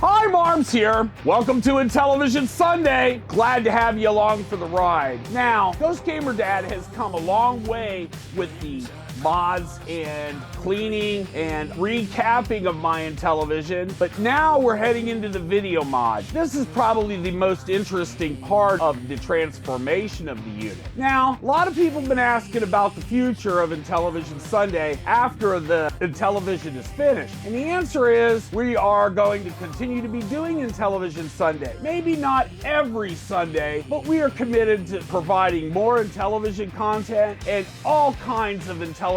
Hi, Marms here. Welcome to Intellivision Sunday. Glad to have you along for the ride. Now, GamerGhostDad has come a long way with the mods and cleaning and recapping of my Intellivision, but now we're heading into the video mod. This is probably the most interesting part of the transformation of the unit. Now, a lot of people have been asking about the future of Intellivision Sunday after the Intellivision is finished, and the answer is we are going to continue to be doing Intellivision Sunday. Maybe not every Sunday, but we are committed to providing more Intellivision content and all kinds of Intellivision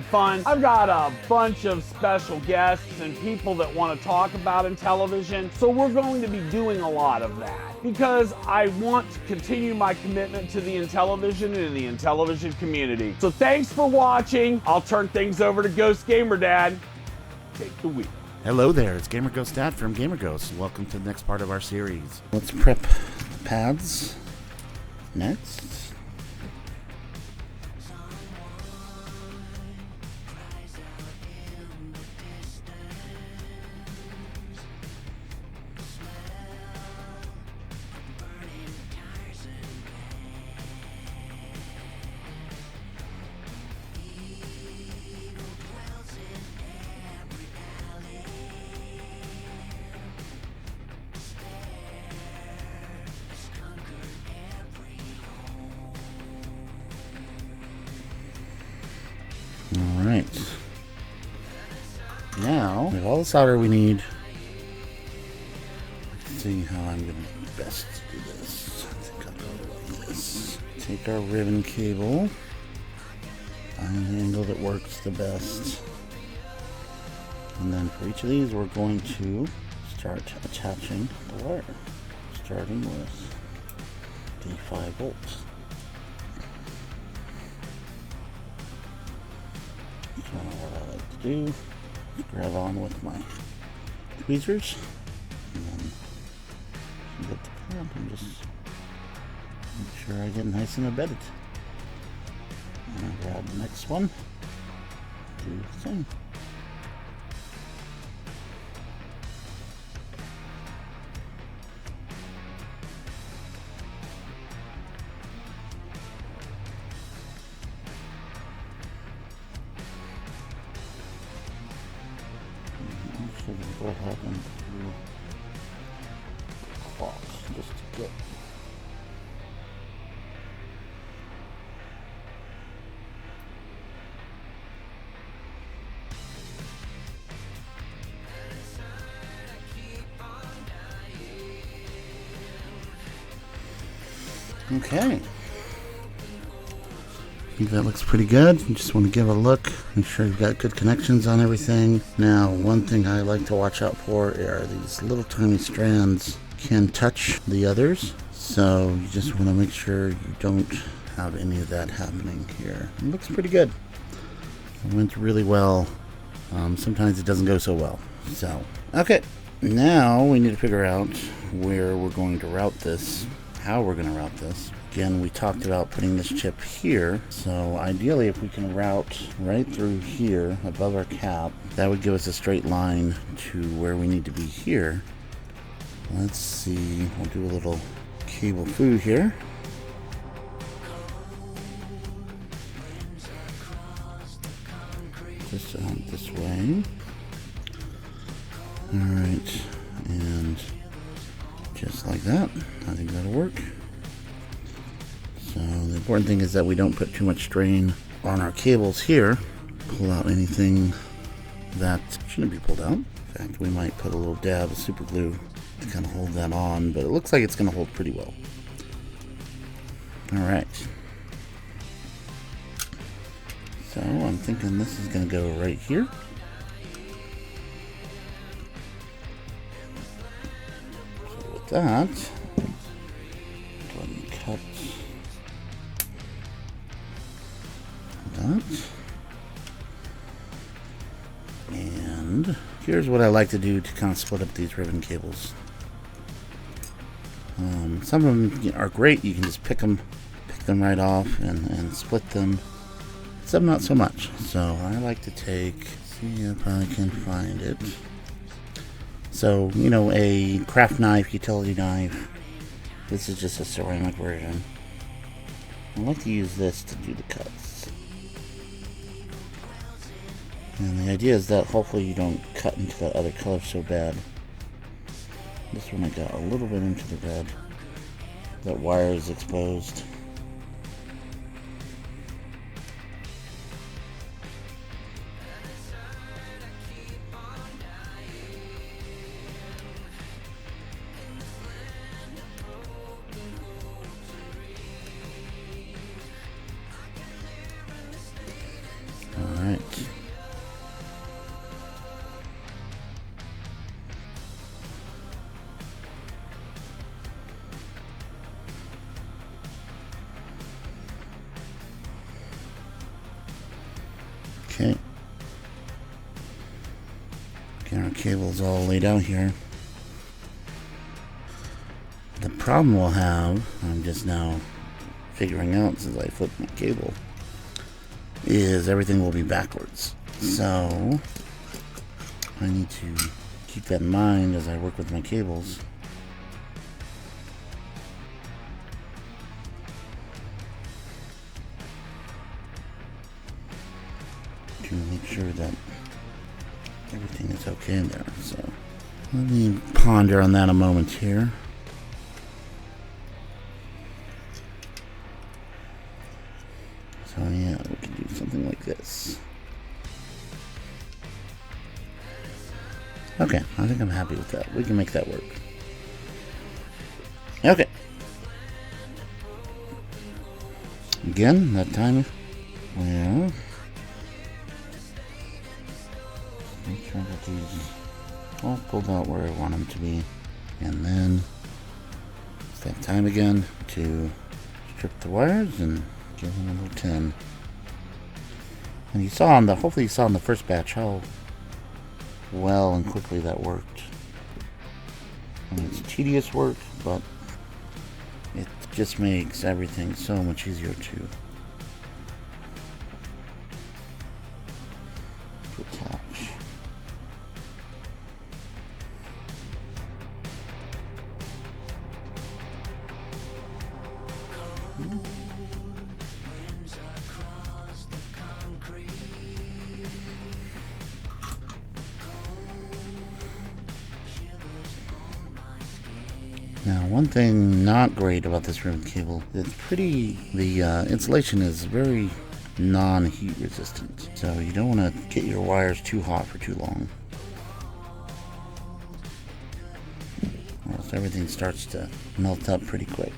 fun. I've got a bunch of special guests and people that want to talk about Intellivision, so we're going to be doing a lot of that because I want to continue my commitment to the Intellivision and the Intellivision community. So thanks for watching. I'll turn things over to GamerGhostDad. Take the wheel. Hello there, it's GamerGhostDad from GamerGhost. Welcome to the next part of our series. Let's prep the pads next. Alright, now we have all the solder we need. Let's see how I'm going to best do this. I think I'll go like this. Take our ribbon cable, find the angle that works the best, and then for each of these we're going to start attaching the wire, starting with the 5 volts. So what I like to do is grab on with my tweezers and then get the pad and just make sure I get nice and embedded. And I grab the next one, do the same. Go ahead and do clock just to get okay. I think that looks pretty good. You just want to give a look, make sure you've got good connections on everything. Now, one thing I like to watch out for are these little tiny strands can touch the others. So you just want to make sure you don't have any of that happening here. It looks pretty good. It went really well. Sometimes it doesn't go so well. So, okay. Now we need to figure out where we're going to route this, how we're going to route this. Again, we talked about putting this chip here, so ideally if we can route right through here above our cap, that would give us a straight line to where we need to be here. Let's see, we'll do a little cable foo here. Just out this way. Alright, and just like that. I think that'll work. So the important thing is that we don't put too much strain on our cables here. Pull out anything that shouldn't be pulled out. In fact, we might put a little dab of super glue to kind of hold that on, but it looks like it's going to hold pretty well. Alright. So I'm thinking this is going to go right here. So with that, go ahead and cut that. And here's what I like to do to kind of split up these ribbon cables. Some of them are great. You can just pick them right off and split them. Some not so much. So I like to take, see if I can find it. So, you know, a craft knife, utility knife. This is just a ceramic version. I like to use this to do the cuts. And the idea is that hopefully you don't cut into that other color so bad. This one I got a little bit into the red. That wire is exposed. Alright. Okay. Get our cables all laid out here. The problem we'll have, I'm just now figuring out since I flipped my cable, is everything will be backwards. So I need to keep that in mind as I work with my cables. To make sure that everything is okay in there. So let me ponder on that a moment here. So yeah, we can do something like this. Okay, I think I'm happy with that. We can make that work. Okay. Again, that time. Well, make sure that these all pulled out where I want them to be. And then it's that time again to strip the wires and give them a little 10. And you saw on the, hopefully you saw in the first batch how well and quickly that worked. I mean, it's tedious work, but it just makes everything so much easier to attach. Now, one thing not great about this ribbon cable, the insulation is very non-heat resistant. So you don't want to get your wires too hot for too long, or else everything starts to melt up pretty quick.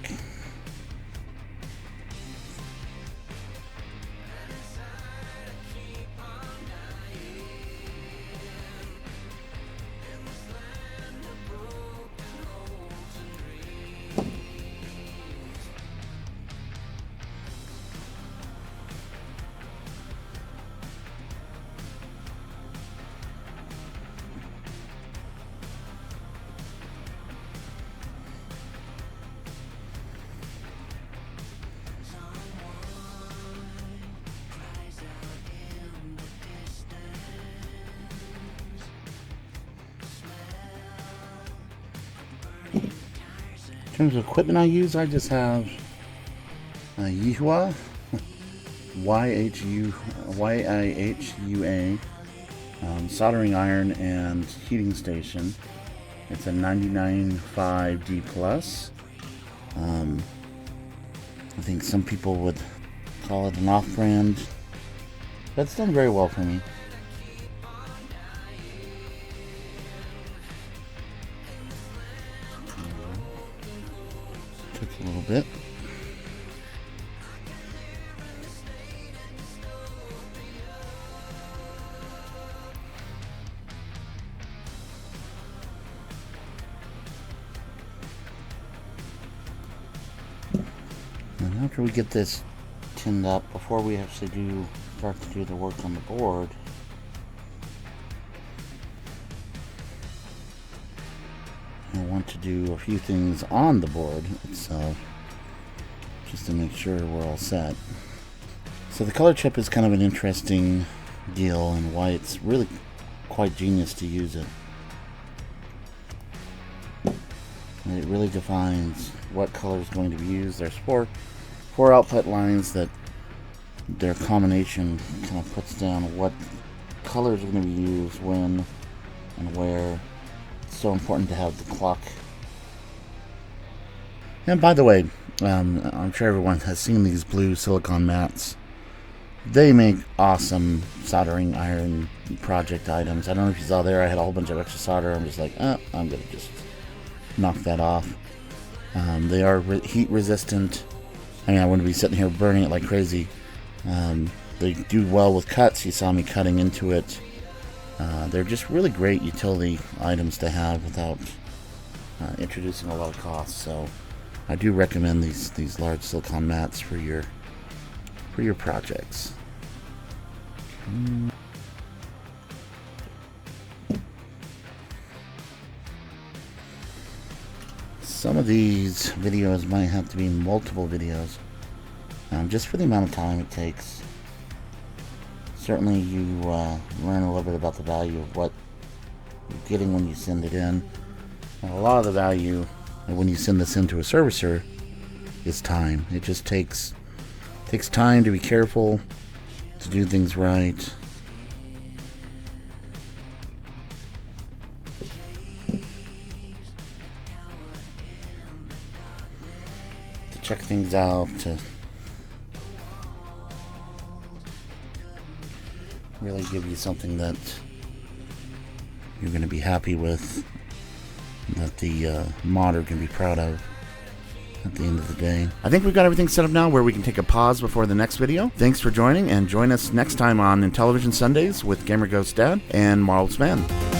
In terms of equipment I use, I just have a Yihua, YIHUA soldering iron and heating station. It's a 99.5D plus. I think some people would call it an off-brand, but it's done very well for me. Took a little bit. And after we get this tinned up, before we actually start to do the work on the board, I want to do a few things on the board itself, just to make sure we're all set. So the color chip is kind of an interesting deal, and why it's really quite genius to use it. It really defines what color is going to be used. There's four output lines that their combination kind of puts down what color is going to be used when and where. It's so important to have the clock. And by the way, I'm sure everyone has seen these blue silicone mats. They make awesome soldering iron project items. I don't know if you saw there, I had a whole bunch of extra solder. I'm just like, I'm going to just knock that off. They are heat resistant. I mean, I wouldn't be sitting here burning it like crazy. They do well with cuts. You saw me cutting into it. They're just really great utility items to have without introducing a lot of cost. So I do recommend these large silicone mats for your projects. Some of these videos might have to be multiple videos, just for the amount of time it takes. Certainly you learn a little bit about the value of what you're getting when you send it in. And a lot of the value when you send this into a servicer is time. It just takes time to be careful, to do things right. To check things out, to really give you something that you're going to be happy with, that the modder can be proud of at the end of the day. I think we've got everything set up now where we can take a pause before the next video. Thanks for joining, and join us next time on Intellivision Sundays with GamerGhostDad and Marvelous Man.